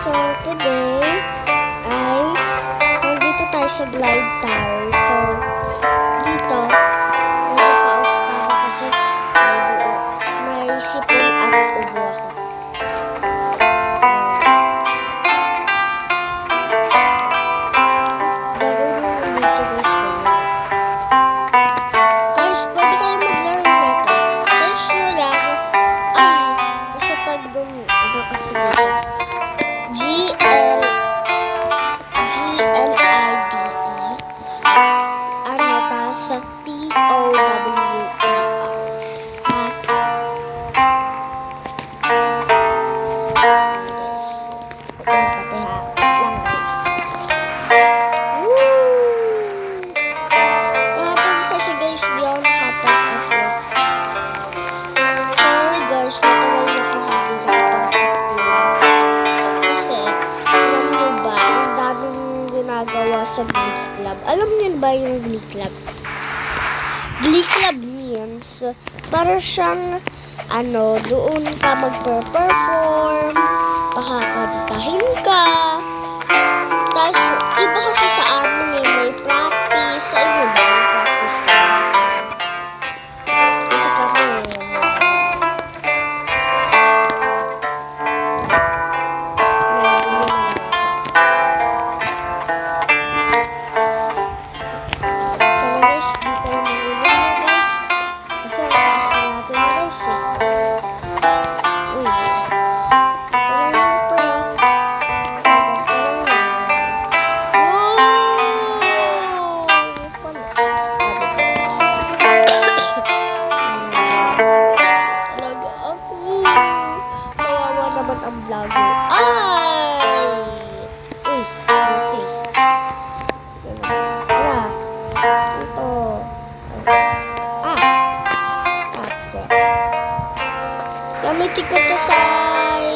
So today ay nandito tayo sa Glide Tower. So dito medyo paus pa ako kasi may sipon at ubo ako. Guys, pwede kayo maglaro nito. Search nyo lang. Kasi pag ano kasi dito. GLIDE ano ta sa TOWER. Ginagawa sa Glee Club. Alam niyo ba yung Glee Club? Glee Club means para siyang doon ka magpe-perform, pakakantahin ka. Tapos iba kasi sa amin may practice. Sa inyo ba may practice na? Kasi kami ang vlogger. Ito. Absent. Yamitik ko to say.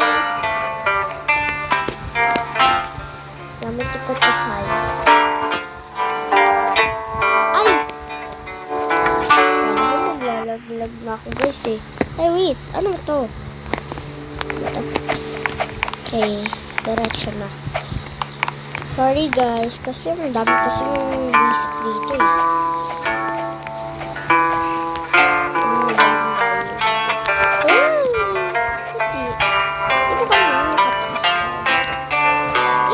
Yamitik ko to say. Ay! Kala ko maglalaglag na ako guys eh. Ay wait, ano to? Okay, diretso na. Sorry guys, kasi ang dami kasi yung visit dito eh. Ito ba naman nakataas?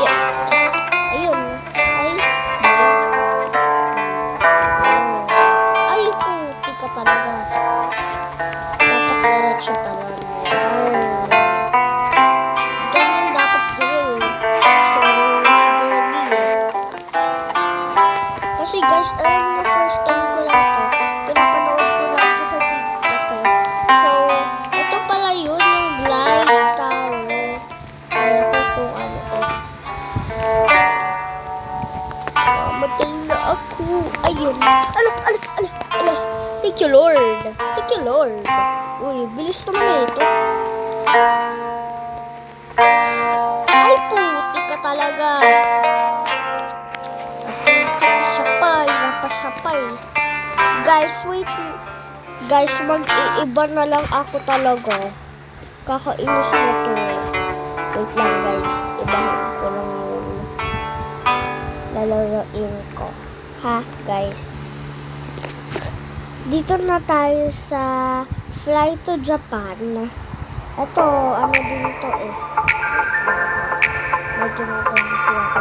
Yeah. Ayun. Ay, puti ka talaga. Dapat diretso talaga. Kasi guys, alam mo, first time ko lang to. Pinapanood ko lang to sa TikTok eh. So, ito pala yun, yung Glide Tower. Kaya ko kung ano to. Mamatay na ako. Ayun. Ala. Thank you, Lord. Thank you, Lord. Uy, bilis naman na ito. Ay, puti ka talaga. Napasapay. Guys, wait. Guys, mag-iiba na lang ako talaga. Kakainis na to eh. Wait lang guys. Ibahin ko lang yung lalaroin ko. Ha, guys? Dito na tayo sa Fly to Japan. Ito, ano din to eh. May ginagawa siya ako.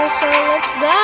So let's go!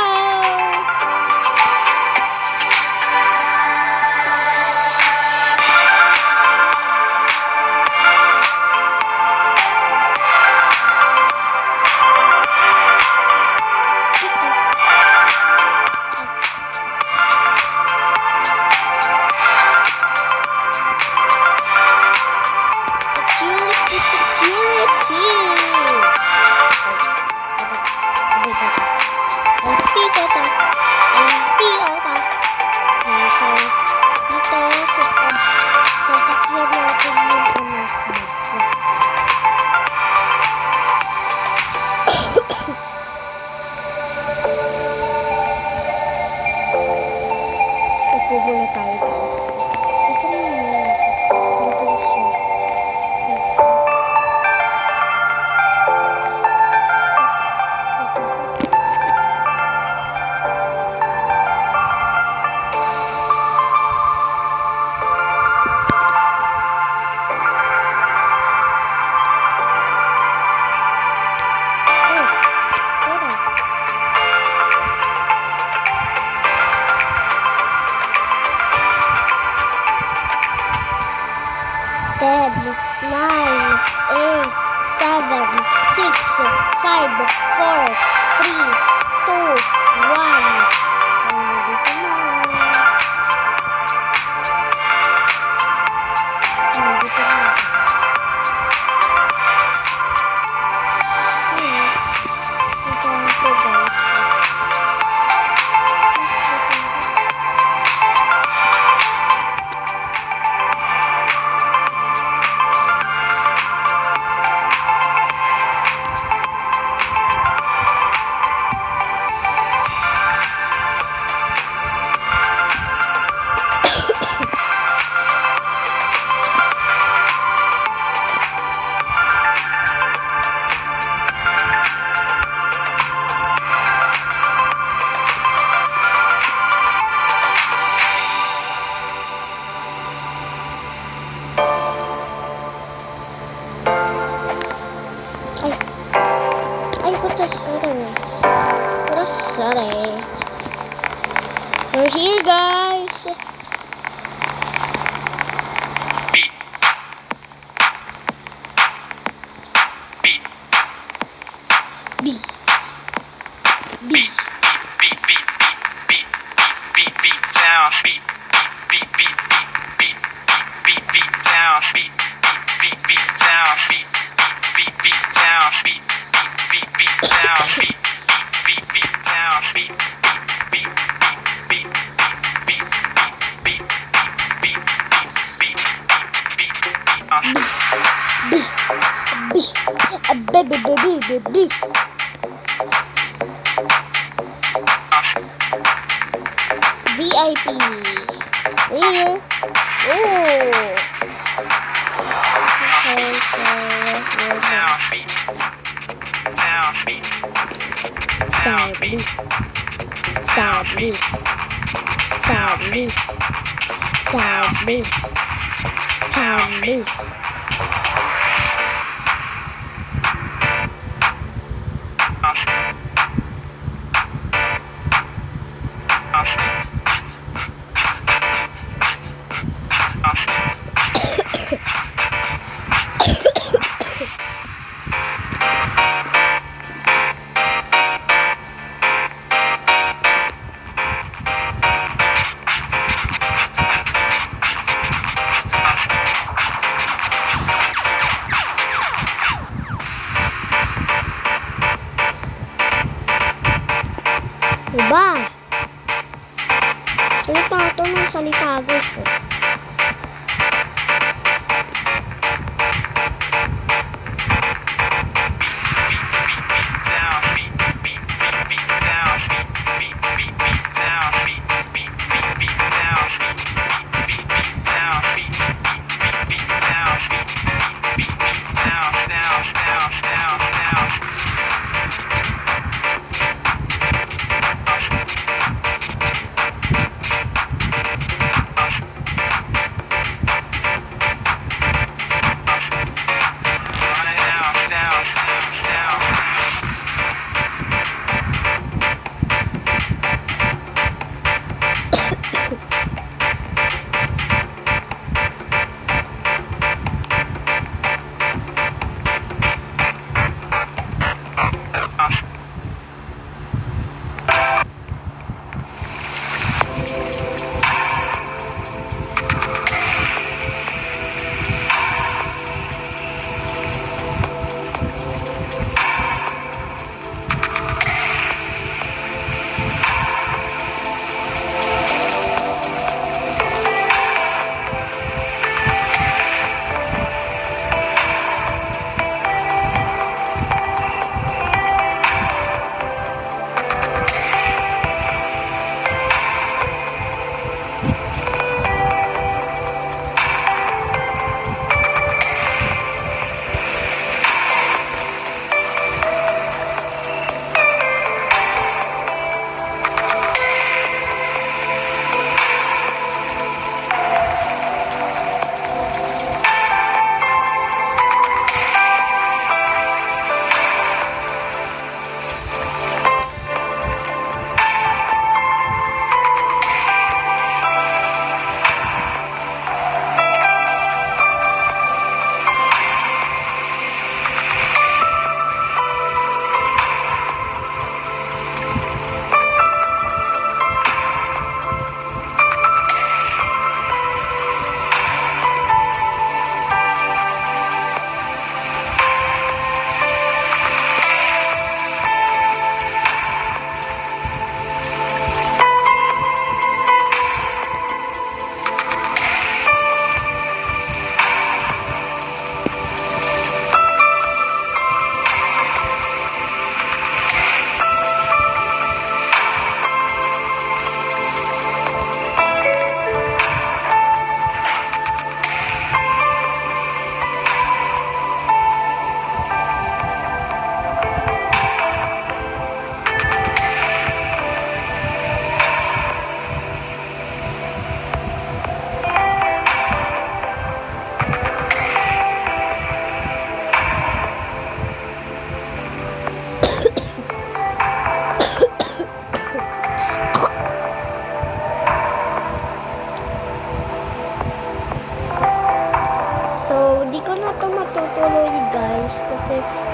nine, eight, seven, six, five, four, three, two, one. Dito na. Dito na. Ito po guys. Ay, sorry. We're here, guys. B. Down. Beat down. Beat down. Beat down. Beat down. Beat down. B. VIP. Here. Oh. Okay, Diba? Salita ito ng salita, guys.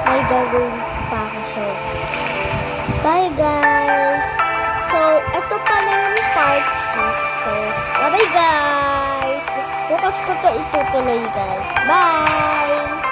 may gagawin pa ako. So, bye guys! So, ito pala yung part 6. So, bye guys! Bukas ko to itutuloy guys. Bye!